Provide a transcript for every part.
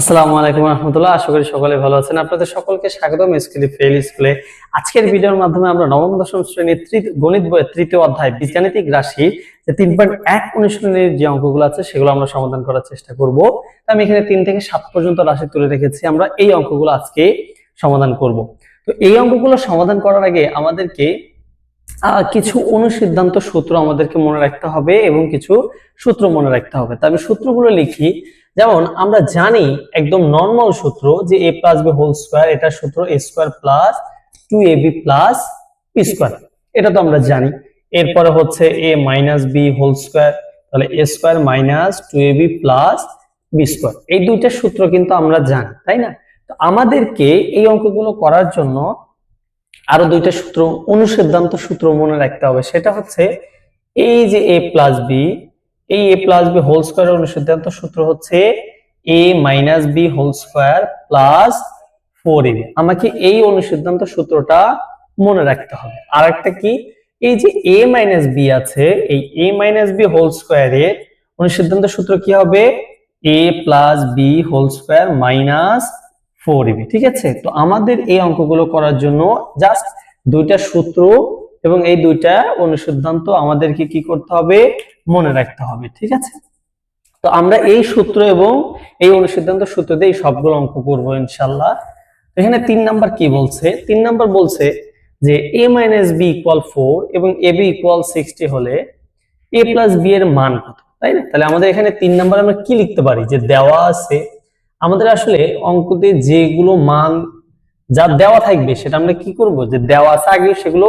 আসসালামু আলাইকুম রহমতুল্লাহ। আশা করি সকলে ভালো আছেন। আপনাদের সকলকে স্বাগতম স্কিলি ফেল স্কুলে। আজকের ভিডিওর মাধ্যমে আমরা নবম দশম শ্রেণীর গণিত বইয়ের তৃতীয় অধ্যায় বীজগাণিতিক রাশি যে 3.1 অনুশীলনের যে অঙ্কগুলো আছে সেগুলো আমরা সমাধান করার চেষ্টা করব। আমি এখানে 3 থেকে 7 পর্যন্ত রাশি তুলে রেখেছি। আমরা এই অঙ্কগুলো আজকে সমাধান করব। তো এই অঙ্কগুলো সমাধান করার আগে আমাদেরকে কিছু অনুসিদ্ধান্ত সূত্র আমাদেরকে মনে রাখতে হবে এবং কিছু সূত্র মনে রাখতে হবে। তা আমি সূত্রগুলো লিখি। যেমন আমরা জানি একদম নরমাল সূত্র যে a plus b whole square, এটা সূত্র a square plus 2ab plus b square, এটা তো আমরা জানি। এরপরে হচ্ছে a minus b whole square, তাহলে a square minus 2ab plus b square, এই দুইটা সূত্র কিন্তু আমরা জানি, তাই না? তো আমাদেরকে এই অঙ্কগুলো করার জন্য আরো দুইটা সূত্র, অনুসিদ্ধান্ত সূত্র মনে রাখতে হবে। সেটা হচ্ছে এই যে a প্লাস b, এই a প্লাস b হোল স্কয়ারের অনুসিদ্ধান্ত সূত্র হচ্ছে a minus b whole square plus 4ab। আমাকে এই অনুসিদ্ধান্ত সূত্রটা মনে রাখতে হবে। আর একটা কি, এই যে a মাইনাস b আছে, এই a মাইনাস b হোল স্কয়ারের অনুসিদ্ধান্ত সূত্র কি হবে? a plus b whole square minus 4ab। ঠিক আছে? তো আমাদের এই অঙ্কগুলো করার জন্য জাস্ট দুইটা সূত্র এবং এই দুইটা অনুসিদ্ধান্ত আমাদেরকে কি করতে হবে? মনে রাখতে হবে। ঠিক আছে? তো আমরা এই সূত্র এবং এই অনুসিদ্ধান্ত সূত্র দিয়ে সবগুলো অঙ্ক করব ইনশাআল্লাহ। এখানে 3 নাম্বার কি বলছে? 3 নাম্বার বলছে যে a b = 4 এবং ab = 60 হলে a b এর মান কত, তাই না? তাহলে আমাদের এখানে 3 নাম্বার আমরা কি লিখতে পারি? যে দেওয়া আছে, আমাদের আসলে অঙ্কতে যেগুলো মান যা দেওয়া থাকবে সেটা আমরা কি করব? যে দেওয়া আছে আগে সেগুলো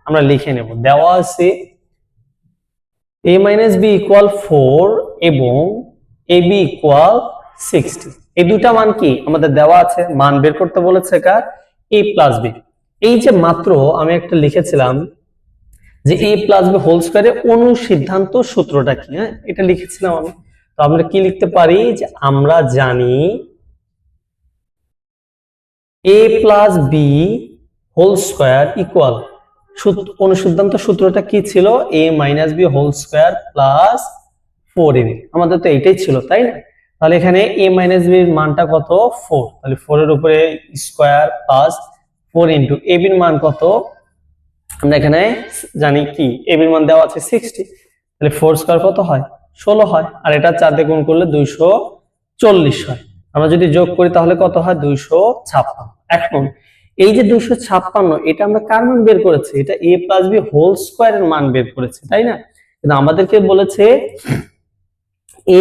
আমরা লিখে নেব। দেওয়া আছে a b = 4 এবং ab = 60, এই দুটা মান কি আমাদের দেওয়া আছে, মান বের করতে বলেছে কার? a + b। এই যে মাত্র আমি একটা লিখেছিলাম যে a + b হোল স্কয়ারের অনুসিদ্ধান্ত সূত্রটা কি, হ্যাঁ এটা লিখেছিলাম আমি। তো আমরা কি লিখতে পারি? যে আমরা জানি a + b whole square equal, অনুসিদ্ধান্ত সূত্রটা কি ছিল? a - b whole square plus 4ab। আমাদের তো এইটাই ছিল, তাই না? তাহলে এখানে a - b এর মানটা কত? 4। তাহলে 4 এর উপরে স্কয়ার প্লাস 4 ইনটু ab এর মান কত? আমরা এখানে জানি কি ab এর মান দেওয়া আছে 60। তাহলে 4 স্কয়ার কত হয়? 16 হয়। আর এটা 4 দিয়ে গুণ করলে 240 হয়। আমরা যদি যোগ করি তাহলে কত হয়? 256। এখন এই যে 256, এটা আমরা কার মান বের করেছি? এটা a + b হোল স্কয়ারের মান বের করেছি, তাই না? কিন্তু আমাদেরকে বলেছে a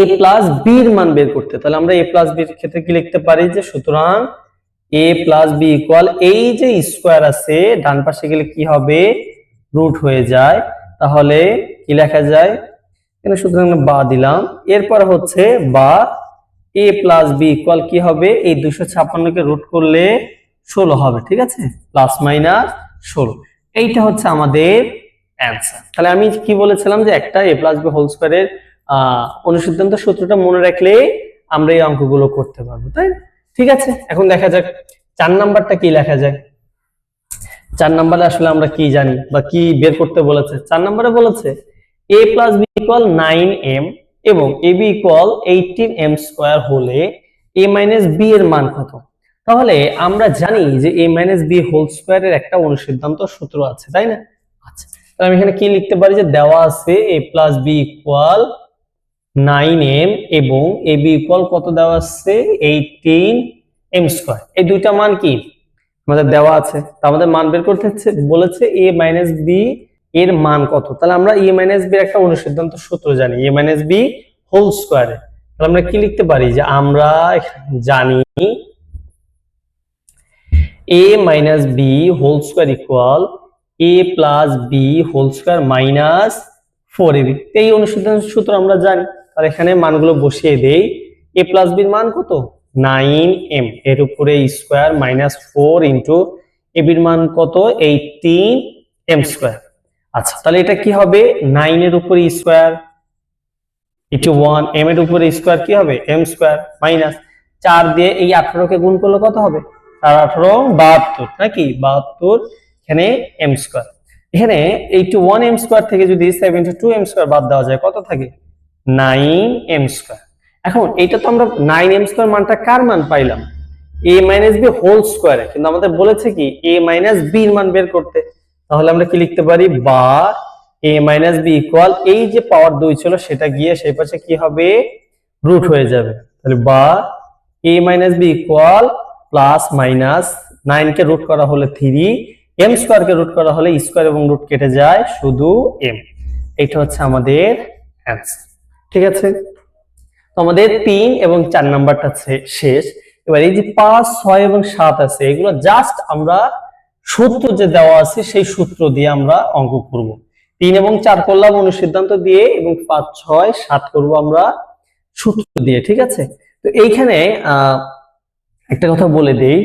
+ b এর মান বের করতে। তাহলে আমরা a + b এর ক্ষেত্রে কি লিখতে পারি? যে সুতরাং a + b ইকুয়াল, এই যে স্কয়ার আছে ডান পাশে গেলে কি হবে? রুট হয়ে যায়। তাহলে কি লেখা যায়? এখানে সুতরাং বা দিলাম। এরপর হচ্ছে বা a + b ইকুয়াল কি হবে? এই 256 কে রুট করলে 16 হবে। ঠিক আছে? প্লাস মাইনাস 16, এইটা হচ্ছে আমাদের অ্যানসার। তাহলে আমি কি বলেছিলাম? যে একটা a + b হোল স্কয়ারের অনুসিদ্ধান্ত সূত্রটা মনে রাখলে আমরা এই অঙ্কগুলো করতে পারবো, তাই? ঠিক আছে, এখন দেখা যাক 4 নাম্বারটা কি লেখা যায়। 4 নাম্বারে আসলে আমরা কি জানি বা কি বের করতে বলেছে? 4 নাম্বারে বলেছে a + b = 9m এবং ab = 18m² হলে a - b এর মান কত? তাহলে আমরা জানি যে a - b হোল স্কয়ারের একটা অনুসিদ্ধান্ত সূত্র আছে, তাই না? আচ্ছা, তাহলে আমি এখানে কি লিখতে পারি? যে দেওয়া আছে a + b = 9m এবং ab = কত দেওয়া আছে? 18m²। এই দুইটা মান কি আমাদের দেওয়া আছে। তো আমাদের মান বের করতে বলেছে a - b এর মান কত। তাহলে আমরা a - b এর একটা অনুসিদ্ধান্ত সূত্র জানি, a - b হোল স্কয়ারে। তাহলে আমরা কি লিখতে পারি? যে আমরা জানি a - b whole square equal a + b whole square minus 4ab। এই অনুসিদ্ধান্ত সূত্র আমরা জানি। আর এখানে মানগুলো বসিয়ে দেই। a + b এর মান কত? 9m, এর উপরে স্কয়ার মাইনাস 4 ইনটু ab এর মান কত? 18m²। আচ্ছা, তাহলে এটা কি হবে? 9 এর উপরে স্কয়ার ইনটু 1, m এর উপরে স্কয়ার কি হবে? m² মাইনাস 4 দিয়ে এই 18 কে গুণ করলে কত হবে? 4 18 72, নাকি 72, এখানে m²। এখানে 81m² থেকে যদি 72m² বাদ দেওয়া যায় কত থাকে? 9m²। এখন এটা তো আমরা 9m স্কয়ার মানটা কার মান পাইলাম, a মাইনাস b হোল স্কয়ারে, কিন্তু আমাদের বলেছে কি a মাইনাস b এর মান বের করতে। তাহলে আমরা কি লিখতে পারি, বা a মাইনাস b ইকুয়াল এই যে পাওয়ার 2 ছিল সেটা গিয়ে সেই পাশে কি হবে, রুট হয়ে যাবে। তাহলে বা a minus b equal plus minus 9 কে রুট করা হলে 3, m স্কয়ার কে রুট করা হলে স্কয়ার এবং রুট কেটে যায়, শুধু m। এটা হচ্ছে আমাদের অ্যান্সার। ঠিক আছে, তো আমাদের 3 এবং 4 নাম্বারটা শেষ। এবার এই যে 5, 6 এবং 7 আছে, এগুলো জাস্ট আমরা সূত্র যে দেওয়া আছে সেই সূত্র দিয়ে আমরা অঙ্ক করব। 3 এবং 4 করলাম অনুসিদ্ধান্ত দিয়ে, এবং 5, 6, 7 করব আমরা সূত্র দিয়ে। ঠিক আছে, তো এইখানে একটা কথা বলে দেই,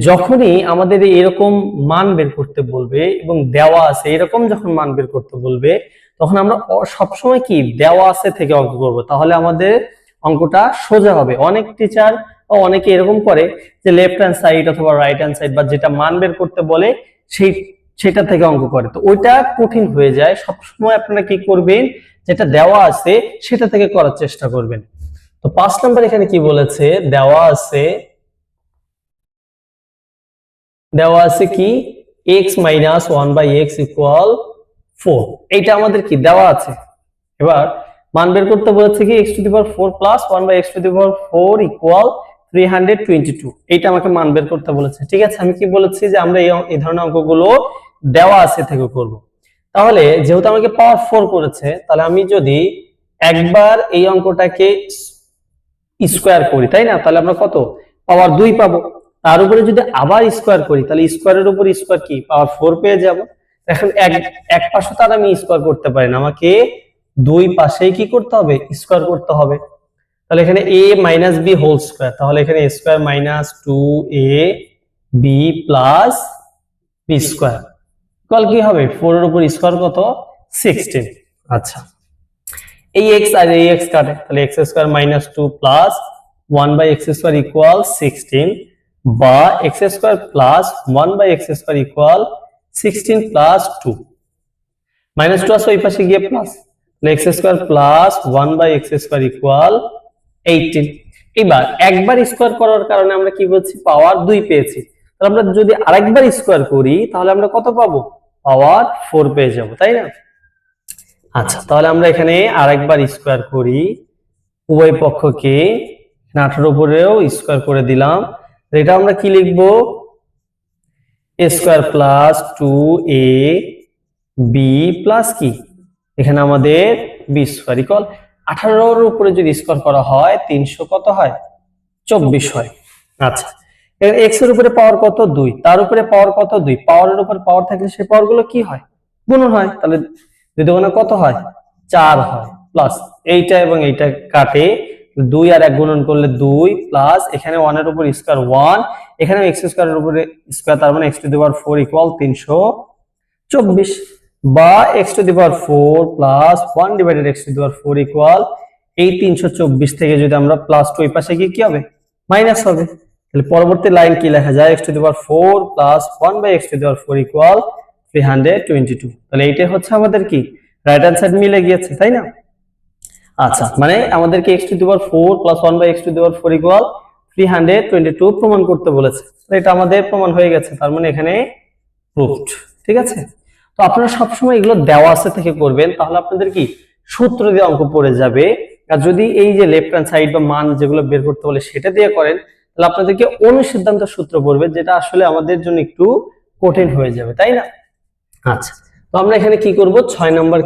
যখনই আমাদের এরকম মান বের করতে বলবে এবং দেওয়া আছে এরকম যখন মান বের করতে বলবে, তখন আমরা সবসময় কি দেওয়া আছে থেকে অঙ্ক করব, তাহলে আমাদের অঙ্কটা সোজা হবে। অনেক টিচার বা অনেকে এরকম করে যে লেফট হ্যান্ড সাইড অথবা রাইট হ্যান্ড সাইড বা যেটা মান বের করতে বলে সেটা থেকে অঙ্ক করে, তো ওইটা কঠিন হয়ে যায়। সবসময় আপনারা কি করবেন, যেটা দেওয়া আছে সেটা থেকে করার চেষ্টা করবেন। তো 5 নাম্বার এখানে কি বলেছে, দেওয়া আছে কি x মাইনাস 1/x ইকুয়াল 4, এইটা আমাদের কি দেওয়া আছে। এবার মান বের করতে বলেছে কি x to the power 4 plus 1/x to the power 4 equal 322, এইটা আমাকে মান বের করতে বলেছে। ঠিক আছে, আমি কি বলেছি যে আমরা এই ধরনের অঙ্কগুলো দেওয়া আছে থেকে করব। তাহলে যেহেতু আমাকে পাওয়ার 4 করেছে, তাহলে আমি যদি একবার এই অঙ্কটাকে স্কয়ার করি, তাই না, তাহলে আমরা কত পাওয়ার 2 পাবো। তার উপরে যদি আবার স্কয়ার করি, তাহলে স্কয়ারের উপর স্কয়ার কি পাওয়ার 4 পেয়ে যাব। এখন এক পাশে তার আমি স্কয়ার করতে পারি না, আমাকে দুই পাশেই কি করতে হবে, স্কয়ার করতে হবে। তাহলে এখানে a minus b whole square, তাহলে এখানে a square minus 2ab plus b square equal কি হবে, 4 এর উপর স্কয়ার কত, 16। আচ্ছা, এই x আর এই x কাটে, তাহলে x square minus 2 plus 1/x square equal 16, বা x square plus 1/x square equal 16 plus 2, minus 2 আছে ওই পাশে গিয়ে প্লাস, তাহলে x square plus 1/x square equal 18। এবার একবার স্কয়ার করার কারণে আমরা কি বলছি, পাওয়ার 2 পেয়েছি। তাহলে আমরা যদি আরেকবার স্কয়ার করি তাহলে আমরা কত পাবো, পাওয়ার 4 পেয়ে যাব, তাই না। আচ্ছা, তাহলে আমরা এখানে আরেকবার স্কয়ার করি, উভয় পক্ষকে 18 উপরেও স্কয়ার করে দিলাম। এটা আমরা কি লিখব, a square plus 2ab plus কি এখানে আমাদের b স্কয়ার ইকুয়াল 18 এর উপরে যদি স্কয়ার করা হয় 300 কত হয়, 24 হয়। আচ্ছা, এখানে x এর উপরে পাওয়ার কত, 2, তার উপরে পাওয়ার কত, 2, পাওয়ারের উপর পাওয়ার থাকলে সেই পাওয়ার গুলো কি হয়, গুণন হয়। তাহলে 2 দুগুণে কত হয়, 4 হয়, প্লাস এইটা এবং এইটা কাটে, 2 আর 1 গুণন করলে 2 প্লাস এখানে 1 এর উপর স্কয়ার 1, এখানে x স্কয়ারের উপরে স্কয়ার, তার মানে x to the power 4 equal 324, বা x to the power 4 plus 1 divided x to the power 4 equal এই 324 থেকে যদি আমরা প্লাস 2 এই পাশে গিয়ে কি হবে, মাইনাস হবে। তাহলে পরবর্তী লাইন কি লেখা যায়, x to the power 4 plus 1/x to the power 4 equal 322। তাহলে এইটাই হচ্ছে আমাদের কি রাইট হ্যান্ড সাইড মিলে গিয়েছে, তাই না। আচ্ছা, মানে আমাদেরকে x to the power 4 plus 1/x to the power 4 equal 322 প্রমাণ করতে বলেছে। এটা আমাদের প্রমাণ হয়ে গেছে, তার মানে এখানে প্রুভড। ঠিক আছে, তো আপনারা সবসময় এগুলো দেওয়া আছে থেকে করবেন, তাহলে আপনাদের কি সূত্র দিয়ে অঙ্ক পড়ে যাবে। আর যদি এই যে লেফট হ্যান্ড সাইড বা মান যেগুলো বের করতে বলে সেটা দিয়ে করেন, তাহলে আপনাদেরকে অনুসিদ্ধান্ত সূত্র পড়বে, যেটা আসলে আমাদের জন্য একটু কঠিন হয়ে যাবে, তাই না। আচ্ছা, তো আমরা এখানে কি করব, 6 নাম্বার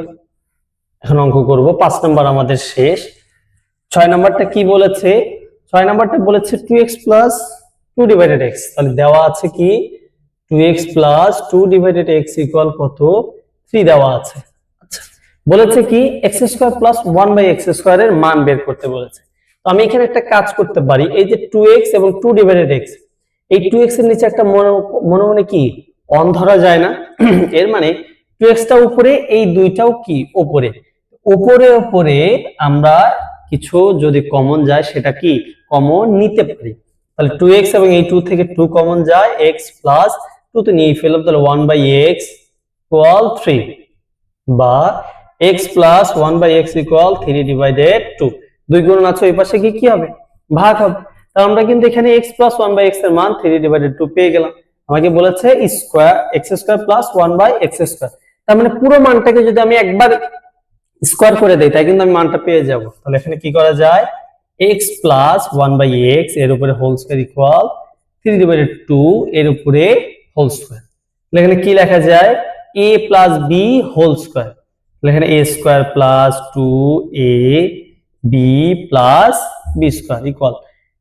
এখন অঙ্ক করব। 5 নাম্বার আমাদের শেষ। 6 নাম্বারটা কি বলেছে, 6 নাম্বারটা বলেছে 2x প্লাস 2 ডিভাইডেড x, তাহলে দেওয়া আছে কি 2x plus 2 divided x equal কত, 3 দেওয়া আছে। আচ্ছা, বলেছে কি x square plus 1/x square এর মান বের করতে বলেছে। তো আমি এখানে একটা কাজ করতে পারি, এই যে 2x এবং 2 ডিভাইডেড x, এই 2x এর নিচে একটা মনে মনে কি অন ধরা যায় না, এর মানে 2x টা উপরে, এই দুইটাও কি উপরে, উপরে আমরা কিছু যদি কমন যায় সেটা কি কমন নিতে পারি। তাহলে 2x এবং এই 2 থেকে 2 কমন যায়, x প্লাস 2 তো নিয়ে ফেললাম, তাহলে 1/x ইকুয়াল 3, বা x plus 1/x equal 3 divided 2। 2 গুণন আছে ওই পাশে কি হবে, ভাগ হবে। তাহলে আমরা কিন্তু এখানে x প্লাস 1/x এর মান 3/2 পেয়ে গেলাম। আমাকে বলেছে square x square plus 1/x square, তার মানে পুরো মানটাকে যদি আমি একবার স্কয়ার করে দেই তাই কিন্তু আমি মানটা পেয়ে যাব। তাহলে এখানে কি করা যায়, x প্লাস 1/x এর উপরে হোল স্কয়ার ইকুয়াল 3/2 এর উপরে হোল স্কয়ার। তাহলে এখানে কি লেখা যায়, a plus b whole square. তাহলে এখানে a square plus 2ab plus b square equal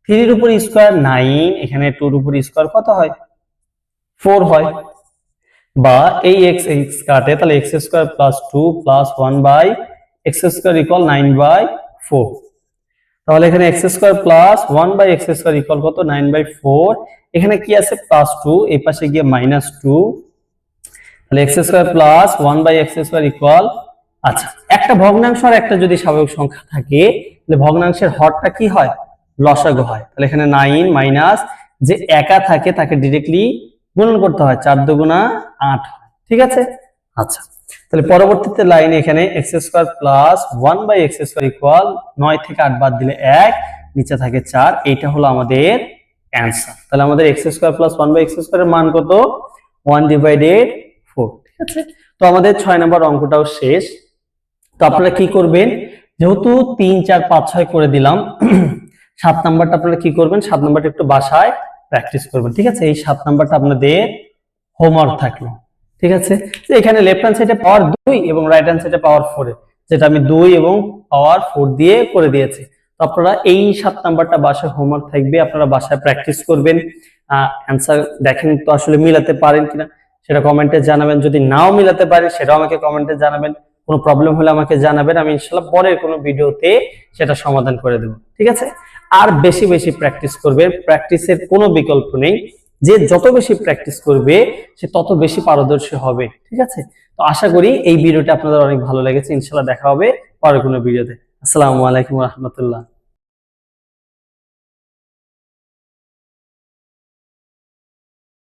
3 এর উপর স্কয়ার 9, এখানে 2 এর উপর স্কয়ার কত হয়, 4 হয়। বা এই x কাটে, তাহলে x square plus 2 plus 1/x square equal 9/4। তাহলে এখানে x square plus 1/x square equal কত, 9/4। এখানে কি আছে প্লাস 2, এই পাশে গিয়ে -2, তাহলে x square plus 1/x square equal, আচ্ছা একটা ভগ্নাংশ আর একটা যদি স্বাভাবিক সংখ্যা থাকে তাহলে ভগ্নাংশের হরটা কি হয়, লসাগু হয়। তাহলে এখানে 9 মাইনাস যে একা থাকে তাকে ডাইরেক্টলি গুণন করতে হয়, 4 দুগুণা 8 হয়, ঠিক আছে। আচ্ছা তাহলে পরবর্তীতে লাইনে এখানে x square plus 1/x square equal 9 থেকে 8 বাদ দিলে 1, নিচে থাকে 4, এইটা হলো আমাদের অ্যানসার। তাহলে আমাদের x square plus 1/x square এর মান কত, 1/4, ঠিক আছে। তো আমাদের 6 নম্বর অঙ্কটাও শেষ। তো আপনারা কি করবেন, যেহেতু 3 4 5 6 করে দিলাম, 7 নাম্বারটা আপনারা কি করবেন, 7 নাম্বারটা একটু বাসায় প্র্যাকটিস করবেন, ঠিক আছে। এই 7 নাম্বারটা আপনাদের হোমওয়ার্ক থাকলো, ঠিক আছে। তো এখানে লেফট হ্যান্ড সাইডে পাওয়ার 2 এবং রাইট হ্যান্ড সাইডে পাওয়ার 4, যেটা আমি 2 এবং পাওয়ার 4 দিয়ে করে দিয়েছি। তো আপনারা এই 7 নাম্বারটা বাসায় হোমওয়ার্ক থাকবে, আপনারা বাসায় প্র্যাকটিস করবেন। অ্যানসার দেখেন তো আসলে মিলাতে পারেন কিনা সেটা কমেন্টে জানাবেন, যদি নাও মিলাতে পারেন সেটাও আমাকে কমেন্টে জানাবেন। কোনো প্রবলেম হলে আমাকে জানাবেন, আমি ইনশাআল্লাহ পরের কোনো ভিডিওতে সেটা সমাধান করে দেব, ঠিক আছে। আর বেশি বেশি প্র্যাকটিস করবে, প্র্যাকটিসের কোনো বিকল্প নেই। যে যত বেশি প্র্যাকটিস করবে সে তত বেশি পারদর্শী হবে, ঠিক আছে। তো আশা করি এই ভিডিওটা আপনাদের অনেক ভালো লেগেছে। ইনশাআল্লাহ দেখা হবে পরের কোনো ভিডিওতে। আসসালামু আলাইকুম ওয়া রাহমাতুল্লাহ।